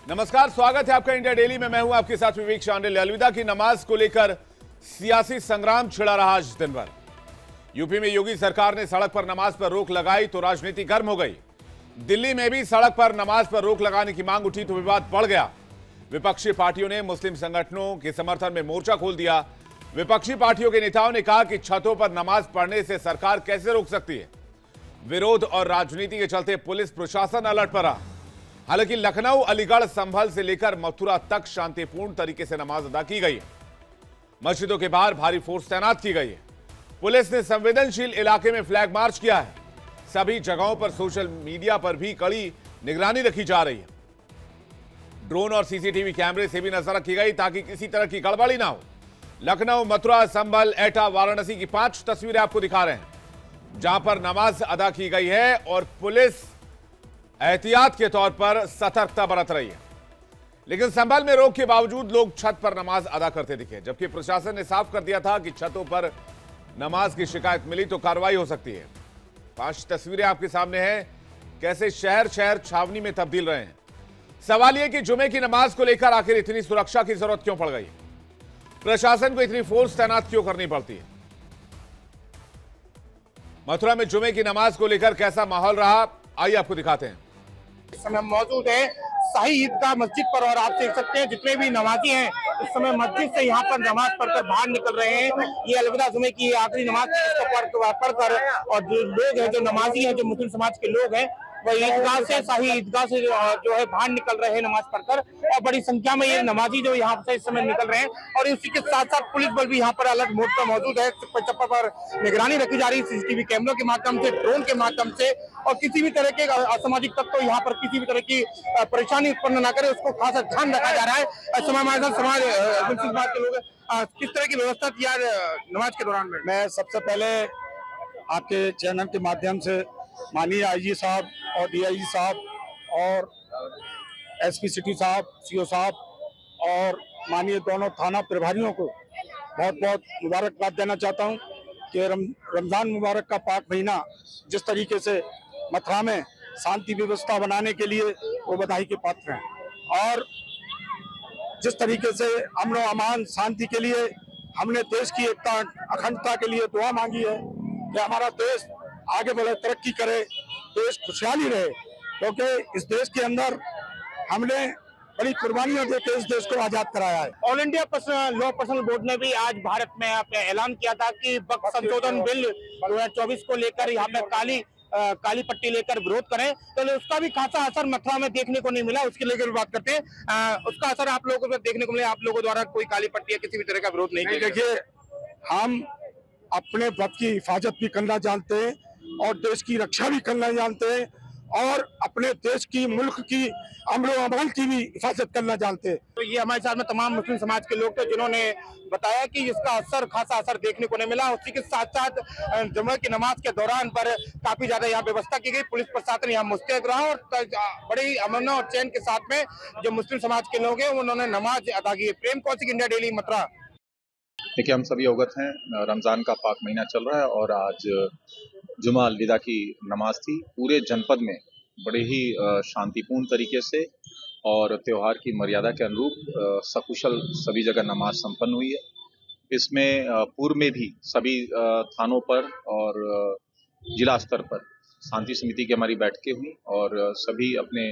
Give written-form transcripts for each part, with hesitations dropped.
नमस्कार, स्वागत है आपका इंडिया डेली में। मैं हूं आपके साथ विवेक शांडिल। अलविदा की नमाज को लेकर सियासी संग्राम छिड़ा रहा आज दिन भर। यूपी में योगी सरकार ने सड़क पर नमाज पर रोक लगाई तो राजनीति गर्म हो गई। दिल्ली में भी सड़क पर नमाज पर रोक लगाने की मांग उठी तो विवाद बढ़ गया। विपक्षी पार्टियों ने मुस्लिम संगठनों के समर्थन में मोर्चा खोल दिया। विपक्षी पार्टियों के नेताओं ने कहा कि छतों पर नमाज पढ़ने से सरकार कैसे रोक सकती है। विरोध और राजनीति के चलते पुलिस प्रशासन अलर्ट पर रहा। हालांकि लखनऊ, अलीगढ़, संभल से लेकर मथुरा तक शांतिपूर्ण तरीके से नमाज अदा की गई है। मस्जिदों के बाहर भारी फोर्स तैनात की गई है। पुलिस ने संवेदनशील इलाके में फ्लैग मार्च किया है। सभी जगहों पर सोशल मीडिया पर भी कड़ी निगरानी रखी जा रही है। ड्रोन और सीसीटीवी कैमरे से भी नजर रखी गई ताकि किसी तरह की गड़बड़ी ना हो। लखनऊ, मथुरा, संभल, एटा, वाराणसी की 5 तस्वीरें आपको दिखा रहे हैं जहां पर नमाज अदा की गई है और पुलिस एहतियात के तौर पर सतर्कता बरत रही है। लेकिन संभल में रोक के बावजूद लोग छत पर नमाज अदा करते दिखे, जबकि प्रशासन ने साफ कर दिया था कि छतों पर नमाज की शिकायत मिली तो कार्रवाई हो सकती है। 5 तस्वीरें आपके सामने हैं, कैसे शहर शहर छावनी में तब्दील रहे हैं। सवाल यह कि जुमे की नमाज को लेकर आखिर इतनी सुरक्षा की जरूरत क्यों पड़ गई, प्रशासन को इतनी फोर्स तैनात क्यों करनी पड़ती है। मथुरा में जुमे की नमाज को लेकर कैसा माहौल रहा, आइए आपको दिखाते हैं। इस समय मौजूद है शाही ईदगाह मस्जिद पर और आप देख सकते हैं जितने भी नमाजी हैं इस समय मस्जिद से यहाँ पर नमाज पढ़कर बाहर निकल रहे हैं। ये अलविदा जुमे की आखिरी नमाज इसको पढ़कर और जो लोग हैं, जो नमाजी हैं, जो मुस्लिम समाज के लोग हैं, वह ईदगाह से, शाही ईदगाह से जो है बाहर निकल रहे हैं नमाज पढ़कर। और बड़ी संख्या में ये नमाजी जो यहाँ से इस समय निकल रहे हैं और इसी के साथ साथ पुलिस बल भी यहाँ पर अलर्ट मोड पर मौजूद है। चप्पा पर निगरानी रखी जा रही है सीसीटीवी कैमरों के माध्यम से, ड्रोन के माध्यम से, और किसी भी तरह के असामाजिक तत्व यहाँ पर किसी भी तरह की परेशानी उत्पन्न न करे उसको खासा ध्यान रखा जा रहा है। समय हमारे साथ समाज के लोग किस तरह की व्यवस्था किया नमाज के दौरान में। मैं सबसे पहले आपके चैनल के माध्यम से माननीय आईजी साहब और डीआईजी साहब और एसपी सिटी साहब, सीओ साहब और माननीय दोनों थाना प्रभारियों को बहुत बहुत मुबारकबाद देना चाहता हूं कि रमजान मुबारक का पाक महीना जिस तरीके से मथुरा में शांति व्यवस्था बनाने के लिए वो बधाई के पात्र हैं। और जिस तरीके से अमन और अमान शांति के लिए हमने देश की एकता अखंडता के लिए दुआ मांगी है कि हमारा देश आगे बढ़े, तरक्की करे, देश खुशहाली रहे, क्योंकि इस देश के अंदर हमने बड़ी कुर्बानियां देकर इस देश को आजाद कराया है। All India law personal board ने भी आज भारत में ऐलान किया था कि वक्फ संशोधन बिल 2024 को लेकर यहाँ पे काली पट्टी लेकर विरोध करें, तो उसका भी खासा असर मथुरा में देखने को नहीं मिला। उसके लेकर भी बात करते हैं, उसका असर आप लोगों को देखने को मिला? आप लोगों द्वारा कोई काली पट्टी या किसी भी तरह का विरोध नहीं किया? देखिए, हम अपने वक्त की हिफाजत भी करना जानते हैं और देश की रक्षा भी करना जानते हैं और अपने देश की, मुल्क की अमन और अमान की भी हिफाजत करना जानते हैं। तो ये हमारे साथ में तमाम मुस्लिम समाज के लोग थे जिन्होंने बताया कि इसका खासा असर देखने को नहीं मिला। उसी के साथ साथ जुमे की नमाज के दौरान पर काफी ज्यादा यहाँ व्यवस्था की गई। पुलिस प्रशासन यहाँ मुस्तैद रहा और बड़ी अमन और चैन के साथ में जो मुस्लिम समाज के लोग हैं उन्होंने नमाज अदा की। प्रेम कौशिक, इंडिया डेली, मथुरा। देखिए, हम सभी अवगत हैं, रमज़ान का पाक महीना चल रहा है और आज जुमा अलविदा की नमाज थी। पूरे जनपद में बड़े ही शांतिपूर्ण तरीके से और त्यौहार की मर्यादा के अनुरूप सकुशल सभी जगह नमाज संपन्न हुई है। इसमें पूर्व में भी सभी थानों पर और जिला स्तर पर शांति समिति की हमारी बैठकें हुई और सभी अपने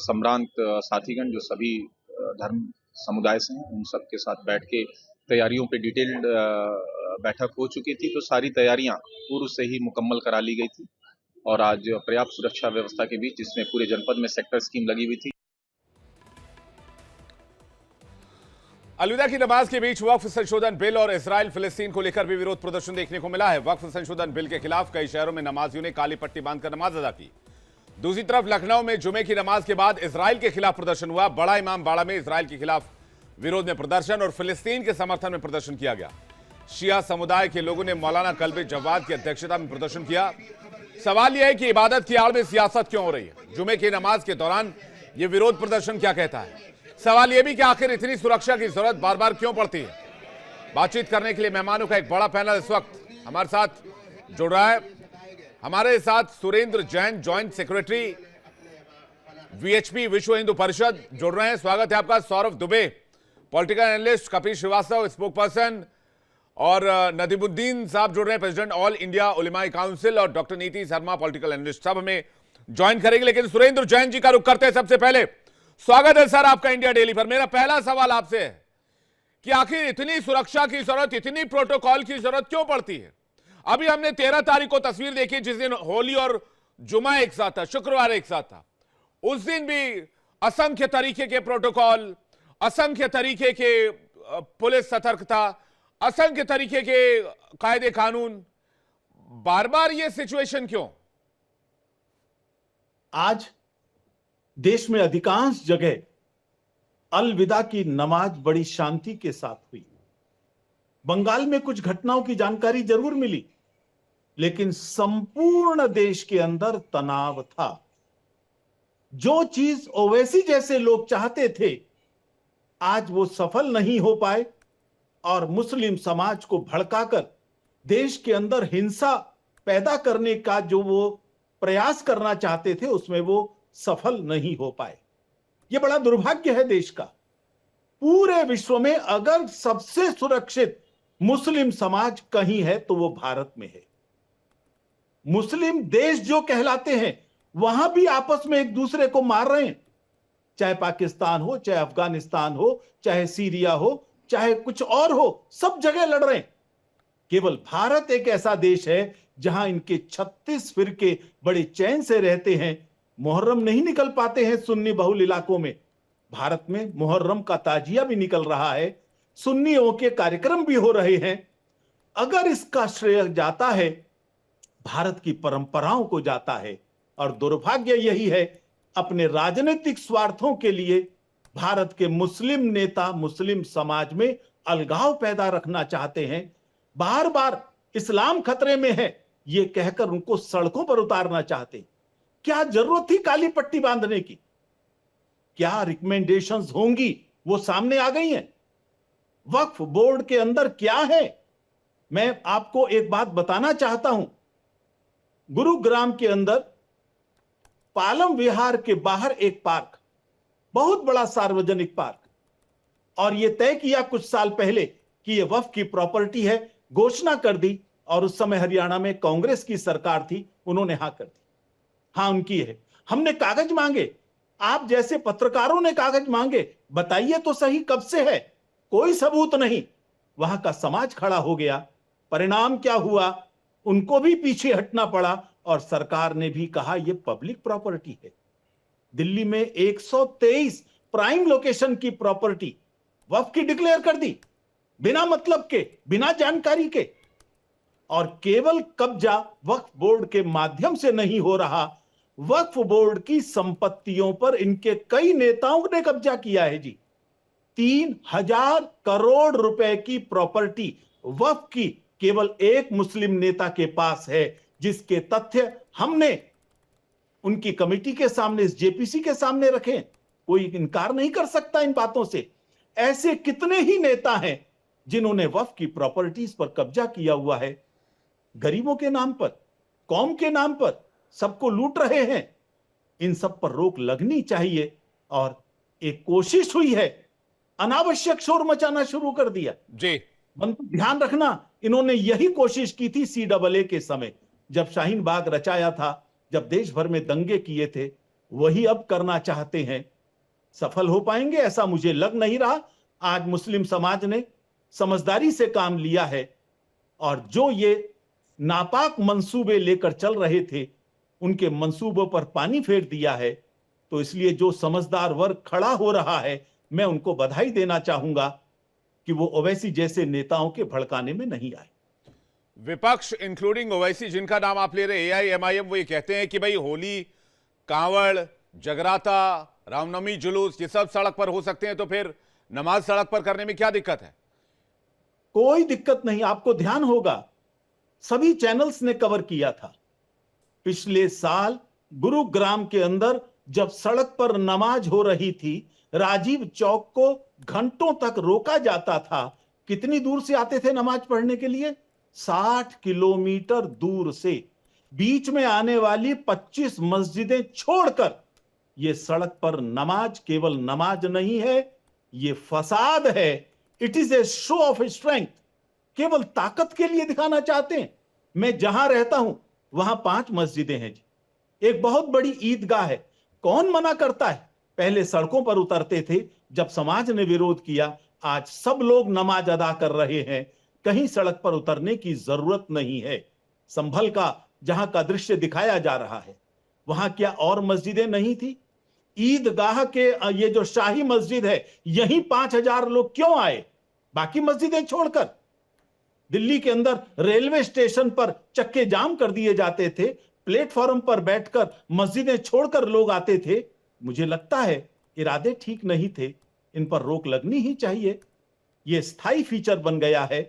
सम्भ्रांत साथीगण जो सभी धर्म समुदाय से हैं उन सबके साथ बैठ के तैयारियों पे डिटेल्ड बैठक हो चुकी थी। तो सारी तैयारियां पूर्व से ही मुकम्मल करा ली गई थी और आज पर्याप्त सुरक्षा व्यवस्था के बीच, जिसमें पूरे जनपद में सेक्टर स्कीम लगी हुई थी। अलविदा की नमाज के बीच वक्फ संशोधन बिल और इजराइल फिलिस्तीन को लेकर भी विरोध प्रदर्शन देखने को मिला है। वक्फ संशोधन बिल के खिलाफ कई शहरों में नमाजियों ने काली पट्टी बांधकर नमाज अदा की। दूसरी तरफ लखनऊ में जुमे की नमाज के बाद इजराइल के खिलाफ प्रदर्शन हुआ। बड़ा इमाम बाड़ा में इजराइल के खिलाफ विरोध में प्रदर्शन और फिलिस्तीन के समर्थन में प्रदर्शन किया गया। शिया समुदाय के लोगों ने मौलाना कल्बे जवाद की अध्यक्षता में प्रदर्शन किया। सवाल यह है कि इबादत की आड़ में सियासत क्यों हो रही है। जुमे की नमाज के दौरान यह विरोध प्रदर्शन क्या कहता है। सवाल यह भी कि आखिर इतनी सुरक्षा की जरूरत बार बार क्यों पड़ती है। बातचीत करने के लिए मेहमानों का एक बड़ा पैनल इस वक्त हमारे साथ जुड़ रहा है। हमारे साथ Surendra Jain, joint secretary VHP Vishva Hindu Parishad जुड़ रहे हैं। स्वागत है आपका। Saurabh Dubey, political analyst, Kapil Shrivastava, spokesperson, और नदीमुद्दीन साहब जुड़ रहे हैं, president all India Ulemai council, और doctor Neeti Sharma, political analyst. सब हमें ज्वाइन करेंगे, लेकिन सुरेंद्र जैन जी का रुख करते हैं। सबसे पहले स्वागत है सर आपका इंडिया डेली पर। मेरा पहला सवाल आपसे है कि आखिर इतनी सुरक्षा की जरूरत, इतनी प्रोटोकॉल की जरूरत क्यों पड़ती है? अभी हमने 13 तारीख को तस्वीर देखी, जिस दिन होली और जुमा एक साथ था, शुक्रवार एक साथ था। उस दिन भी असंख्य तरीके के प्रोटोकॉल, असंख्य तरीके के पुलिस सतर्कता, असंख्य तरीके के कायदे कानून। बार बार ये सिचुएशन क्यों? आज देश में अधिकांश जगह अलविदा की नमाज बड़ी शांति के साथ हुई। बंगाल में कुछ घटनाओं की जानकारी जरूर मिली, लेकिन संपूर्ण देश के अंदर तनाव था। जो चीज ओवैसी जैसे लोग चाहते थे, आज वो सफल नहीं हो पाए, और मुस्लिम समाज को भड़काकर देश के अंदर हिंसा पैदा करने का जो वो प्रयास करना चाहते थे, उसमें वो सफल नहीं हो पाए। ये बड़ा दुर्भाग्य है देश का। पूरे विश्व में अगर सबसे सुरक्षित मुस्लिम समाज कहीं है तो वो भारत में है। मुस्लिम देश जो कहलाते हैं, वहां भी आपस में एक दूसरे को मार रहे हैं, चाहे पाकिस्तान हो, चाहे अफगानिस्तान हो, चाहे सीरिया हो, चाहे कुछ और हो, सब जगह लड़ रहे हैं। केवल भारत एक ऐसा देश है जहां इनके 36 फिरके बड़े चैन से रहते हैं। मुहर्रम नहीं निकल पाते हैं सुन्नी बहुल इलाकों में। भारत में मुहर्रम का ताजिया भी निकल रहा है, सुन्नियों के कार्यक्रम भी हो रहे हैं। अगर इसका श्रेय जाता है, भारत की परंपराओं को जाता है। और दुर्भाग्य यही है, अपने राजनीतिक स्वार्थों के लिए भारत के मुस्लिम नेता मुस्लिम समाज में अलगाव पैदा रखना चाहते हैं। बार बार इस्लाम खतरे में है ये कहकर उनको सड़कों पर उतारना चाहते। क्या जरूरत थी काली पट्टी बांधने की? क्या रिकमेंडेशंस होंगी वो सामने आ गई हैं। वक्फ बोर्ड के अंदर क्या है, मैं आपको एक बात बताना चाहता हूं। गुरुग्राम के अंदर पालम विहार के बाहर एक पार्क, बहुत बड़ा सार्वजनिक पार्क, और यह तय किया कुछ साल पहले कि यह वक्फ की प्रॉपर्टी है, घोषणा कर दी। और उस समय हरियाणा में कांग्रेस की सरकार थी, उन्होंने हां कर दी। हां उनकी है। हमने कागज मांगे, आप जैसे पत्रकारों ने कागज मांगे, बताइए तो सही कब से है, कोई सबूत नहीं। वहां का समाज खड़ा हो गया। परिणाम क्या हुआ? उनको भी पीछे हटना पड़ा, और सरकार ने भी कहा यह पब्लिक प्रॉपर्टी है। दिल्ली में 123 प्राइम लोकेशन की प्रॉपर्टी वक्फ की डिक्लेयर कर दी, बिना मतलब के, बिना जानकारी के। और केवल कब्जा वक्फ बोर्ड के माध्यम से नहीं हो रहा, वक्फ बोर्ड की संपत्तियों पर इनके कई नेताओं ने कब्जा किया है जी। 3000 करोड़ रुपए की प्रॉपर्टी वक्फ की केवल एक मुस्लिम नेता के पास है, जिसके तथ्य हमने उनकी कमेटी के सामने, इस जेपीसी के सामने रखे। कोई इनकार नहीं कर सकता इन बातों से। ऐसे कितने ही नेता हैं जिन्होंने वक्फ की प्रॉपर्टीज पर कब्जा किया हुआ है। गरीबों के नाम पर, कौम के नाम पर सबको लूट रहे हैं। इन सब पर रोक लगनी चाहिए। और एक कोशिश हुई है, अनावश्यक शोर मचाना शुरू कर दिया जी। ध्यान रखना, इन्होंने यही कोशिश की थी CAA के समय, जब शाहीन बाग रचाया था, जब देश भर में दंगे किए थे। वही अब करना चाहते हैं। सफल हो पाएंगे ऐसा मुझे लग नहीं रहा। आज मुस्लिम समाज ने समझदारी से काम लिया है, और जो ये नापाक मंसूबे लेकर चल रहे थे, उनके मंसूबों पर पानी फेर दिया है। तो इसलिए जो समझदार वर्ग खड़ा हो रहा है, मैं उनको बधाई देना चाहूंगा कि वो ओवैसी जैसे नेताओं के भड़काने में नहीं आए। विपक्ष इंक्लूडिंग ओवैसी, जिनका नाम आप ले रहे AIMIM, वो ये कहते हैं कि भाई होली, कांवड़, जगराता, रामनवमी जुलूस, ये सब सड़क पर हो सकते हैं, तो फिर नमाज सड़क पर करने में क्या दिक्कत है? कोई दिक्कत नहीं। आपको ध्यान होगा, सभी चैनल्स ने कवर किया था। पिछले साल गुरुग्राम के अंदर जब सड़क पर नमाज हो रही थी, राजीव चौक को घंटों तक रोका जाता था। कितनी दूर से आते थे नमाज पढ़ने के लिए? 60 किलोमीटर दूर से। बीच में आने वाली 25 मस्जिदें छोड़कर ये सड़क पर नमाज केवल नमाज नहीं है, ये फसाद है। It is a show off strength. केवल ताकत के लिए दिखाना चाहते हैं। मैं जहां रहता हूं वहां 5 मस्जिदें हैं जी, एक बहुत बड़ी ईदगाह है। कौन मना करता है? पहले सड़कों पर उतरते थे, जब समाज ने विरोध किया, आज सब लोग नमाज अदा कर रहे हैं। कहीं सड़क पर उतरने की जरूरत नहीं है। संभल का जहां का दृश्य दिखाया जा रहा है, वहां क्या और मस्जिदें नहीं थी? ईदगाह के ये जो शाही मस्जिद है, यहीं 5,000 लोग क्यों आए, बाकी मस्जिदें छोड़कर? दिल्ली के अंदर रेलवे स्टेशन पर चक्के जाम कर दिए जाते थे, प्लेटफॉर्म पर बैठकर मस्जिदें छोड़कर लोग आते थे। मुझे लगता है इरादे ठीक नहीं थे, इन पर रोक लगनी ही चाहिए। यह स्थायी फीचर बन गया है।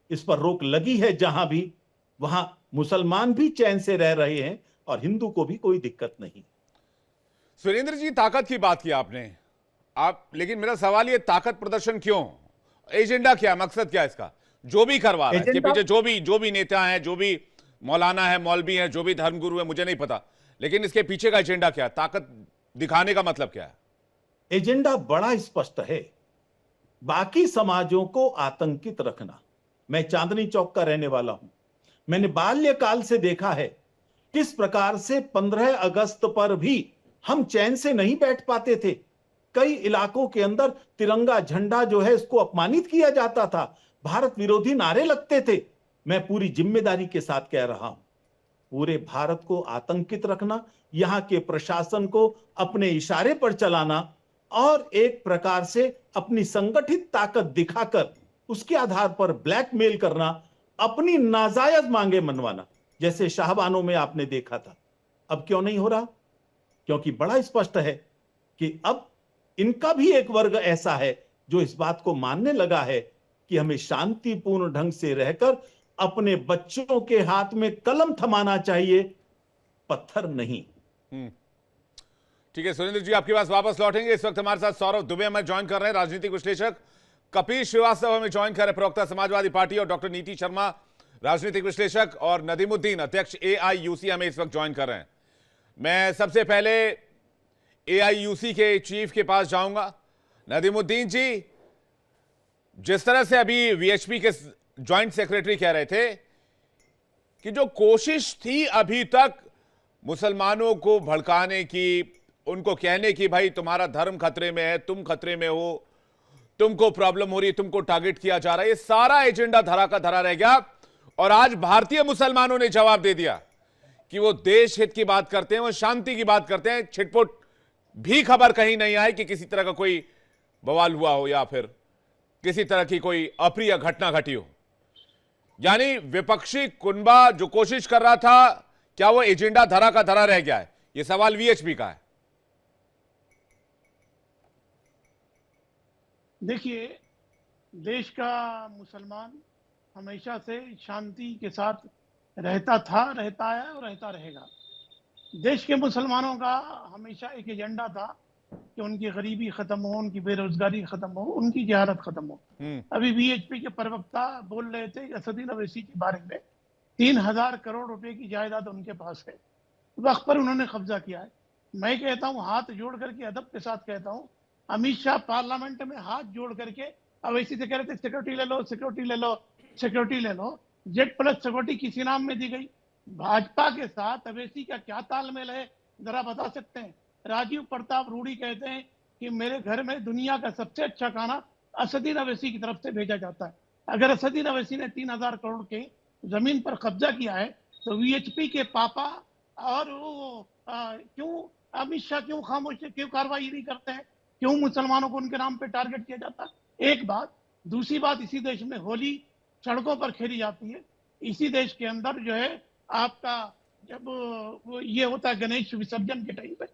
इस पर रोक लगी है जहां भी, वहां मुसलमान भी चैन से रह रहे हैं और हिंदू को भी कोई दिक्कत नहीं। सुरेंद्र जी, ताकत की बात की आपने, लेकिन मेरा सवाल ये, ताकत प्रदर्शन क्यों? एजेंडा क्या, मकसद क्या इसका? जो भी करवा रहा है, इसके पीछे जो भी नेता हैं, जो भी मौलाना है, मौलवी हैं, जो भी धर्मगुरु है, मुझे नहीं पता, लेकिन इसके पीछे का एजेंडा क्या है? ताकत दिखाने का मतलब क्या है? एजेंडा बड़ा स्पष्ट है, बाकी समाजों को आतंकित रखना। मैं चांदनी चौक का रहने वाला हूं। मैंने बाल्यकाल से देखा है किस प्रकार से 15 अगस्त पर भी हम चैन से नहीं बैठ पाते थे। कई इलाकों के अंदर तिरंगा झंडा जो है इसको अपमानित किया जाता था, भारत विरोधी नारे लगते थे। मैं पूरी जिम्मेदारी के साथ कह रहा हूं, पूरे भारत को आतंकित रखना, यहां के प्रशासन को अपने इशारे पर चलाना और एक प्रकार से अपनी संगठित ताकत दिखाकर उसके आधार पर ब्लैकमेल करना, अपनी नाजायज मांगे मनवाना, जैसे शाहबानों में आपने देखा था। अब क्यों नहीं हो रहा? क्योंकि बड़ा स्पष्ट है कि अब इनका भी एक वर्ग ऐसा है जो इस बात को मानने लगा है कि हमें शांतिपूर्ण ढंग से रहकर अपने बच्चों के हाथ में कलम थमाना चाहिए, पत्थर नहीं। ठीक है सुरेंद्र जी, आपके पास वापस लौटेंगे। इस वक्त हमारे साथ सौरभ दुबे हमें ज्वाइन कर रहे हैं, राजनीतिक विश्लेषक कपिल श्रीवास्तव हमें ज्वाइन कर रहे हैं, प्रवक्ता समाजवादी पार्टी, और डॉक्टर नीति शर्मा राजनीतिक विश्लेषक, और नदीमुद्दीन अध्यक्ष AIUC हमें इस वक्त ज्वाइन कर रहे हैं। मैं सबसे पहले AIUC के चीफ के पास जाऊंगा। नदीमुद्दीन जी, जिस तरह से अभी VHP के ज्वाइंट सेक्रेटरी कह रहे थे कि जो कोशिश थी अभी तक मुसलमानों को भड़काने की, उनको कहने की भाई तुम्हारा धर्म खतरे में है, तुम खतरे में हो, तुमको प्रॉब्लम हो रही है, तुमको टारगेट किया जा रहा है, ये सारा एजेंडा धरा का धरा रह गया। और आज भारतीय मुसलमानों ने जवाब दे दिया कि वो देश हित की बात करते हैं, वो शांति की बात करते हैं। छिटपुट भी खबर कहीं नहीं आई कि किसी तरह का कोई बवाल हुआ हो या फिर किसी तरह की कोई अप्रिय घटना घटी हो। यानी विपक्षी कुनबा जो कोशिश कर रहा था, क्या वो एजेंडा धरा का धरा रह गया है? ये सवाल VHP का है। देखिए, देश का मुसलमान हमेशा से शांति के साथ रहता था, रहता है और रहता रहेगा। देश के मुसलमानों का हमेशा एक एजेंडा था कि उनकी गरीबी खत्म हो, उनकी बेरोजगारी खत्म हो, उनकी जहालत खत्म हो। अभी VHP के प्रवक्ता बोल रहे थे असदुद्दीन अवैसी के बारे में, 3,000 करोड़ रुपए की जायदाद उनके पास है, वक्त पर उन्होंने कब्जा किया है। मैं कहता हूं, हाथ जोड़ करके अदब के साथ कहता हूं, अमित शाह पार्लियामेंट में हाथ जोड़ करके अवैसी से कह रहे थे सिक्योरिटी ले लो, सिक्योरिटी ले लो, सिक्योरिटी ले लो। Z+ सिक्योरिटी किसी नाम में दी गई। भाजपा के साथ अवैसी का क्या तालमेल है, जरा बता सकते हैं? राजीव प्रताप रूडी कहते हैं कि मेरे घर में दुनिया का सबसे अच्छा खाना असदुद्दीन अवैसी की तरफ से भेजा जाता है। अगर असदुद्दीन अवैसी ने 3,000 करोड़ के जमीन पर कब्जा किया है तो VHP के पापा और वो क्यों अमित शाह क्यों खामोश, क्यों कार्रवाई नहीं करते हैं? क्यों मुसलमानों को उनके नाम पे टारगेट किया जाता है? एक बात। दूसरी बात, इसी देश में होली सड़कों पर खेली जाती है। इसी देश के अंदर जो है आपका जब ये होता है गणेश विसर्जन के टाइम पे,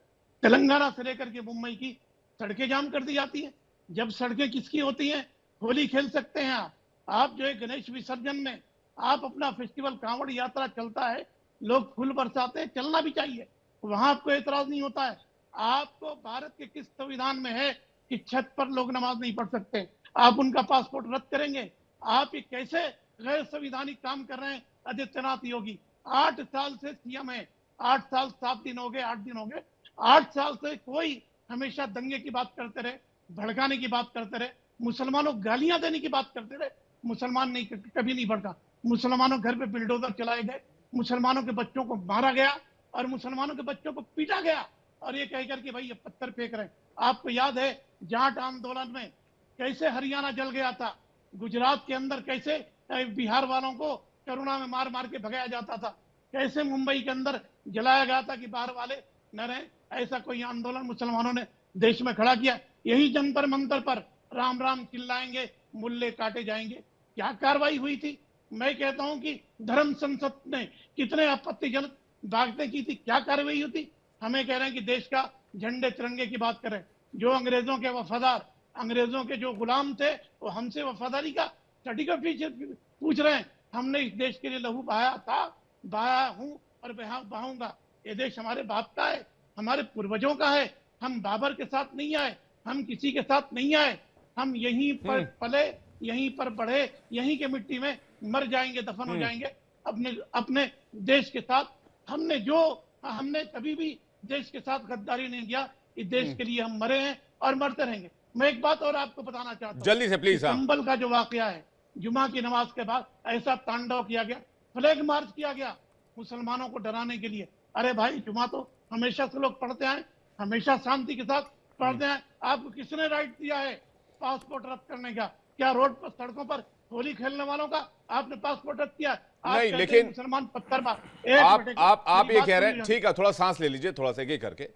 तेलंगाना से लेकर के मुंबई की सड़कें जाम कर दी जाती हैं। जब सड़कें किसकी होती हैं? होली खेल सकते हैं आप जो है गणेश विसर्जन में आप अपना फेस्टिवल, कांवड़ यात्रा चलता है, लोग फूल बरसाते हैं, चलना भी चाहिए, वहां आपको एतराज नहीं होता है। आपको भारत के किस संविधान में है कि छत पर लोग नमाज नहीं पढ़ सकते? आप उनका पासपोर्ट रद्द करेंगे? आप ये कैसे गैर संविधानिक काम कर रहे हैं आदित्यनाथ योगी? 8 साल से CM है, 8 साल 7 दिन हो गए, 8 दिन हो गए, 8 साल से कोई हमेशा दंगे की बात करते रहे, भड़काने की बात करते रहे, मुसलमानों गालियां देने की बात करते रहे। मुसलमान नहीं, कभी नहीं भड़का। मुसलमानों घर पे बिल्डोजर चलाए गए, मुसलमानों के बच्चों को मारा गया और मुसलमानों के बच्चों को पीटा गया, और ये कहकर के भाई ये पत्थर फेंक रहे हैं। आपको याद है जाट आंदोलन में कैसे हरियाणा जल गया था, गुजरात के अंदर कैसे बिहार वालों को करुणा में मार मार के भगाया जाता था, कैसे मुंबई के अंदर जलाया गया था कि बाहर वाले न रहे। ऐसा कोई आंदोलन मुसलमानों ने देश में खड़ा किया? यही जंतर मंतर पर राम राम चिल्लाएंगे, मुल्ले काटे जाएंगे। क्या कार्रवाई हुई थी? मैं कहता हूं कि धर्म संसद ने कितने आपत्तिजनक बातें की थी, क्या कार्रवाई हुई थी? हमें कह रहे हैं कि देश का झंडे तिरंगे की बात करें। जो अंग्रेजों के वफादार, अंग्रेजों के जो गुलाम थे, वो हमसे वफादारी का सर्टिफिकेट पूछ रहे हैं। हमने इस देश के लिए लहू बहाया था, बहाया हूं और बहाऊंगा। ये देश हमारे बाप का है, हमारे पूर्वजों का है। हम बाबर के साथ नहीं आए, हम किसी के साथ नहीं आए। हम यहीं पर पले, यहीं पर बढ़े, यहीं के मिट्टी में मर जाएंगे, दफन हो जाएंगे अपने अपने देश के साथ। हमने कभी भी देश के साथ गद्दारी नहीं किया। इस देश के लिए हम मरे हैं और मरते रहेंगे। मैं एक बात और आपको बताना चाहता हूं, जल्दी से प्लीज। संभल का जो वाकया है, जुमा की नमाज के बाद ऐसा तांडव किया गया, फ्लैग मार्च किया गया मुसलमानों को डराने के लिए। अरे भाई, जुमा तो हमेशा से लोग पढ़ते आए, हमेशा शांति के साथ पढ़ते हैं। आपको किसने राइट दिया है पासपोर्ट रद्द करने का? क्या रोड पर, सड़कों पर होली खेलने वालों का आपने पासपोर्ट रद्द किया? नहीं, लेकिन मुसलमान पत्थर आप ये कह रहे हैं, ठीक है, थोड़ा सांस ले लीजिए, थोड़ा सा एक करके।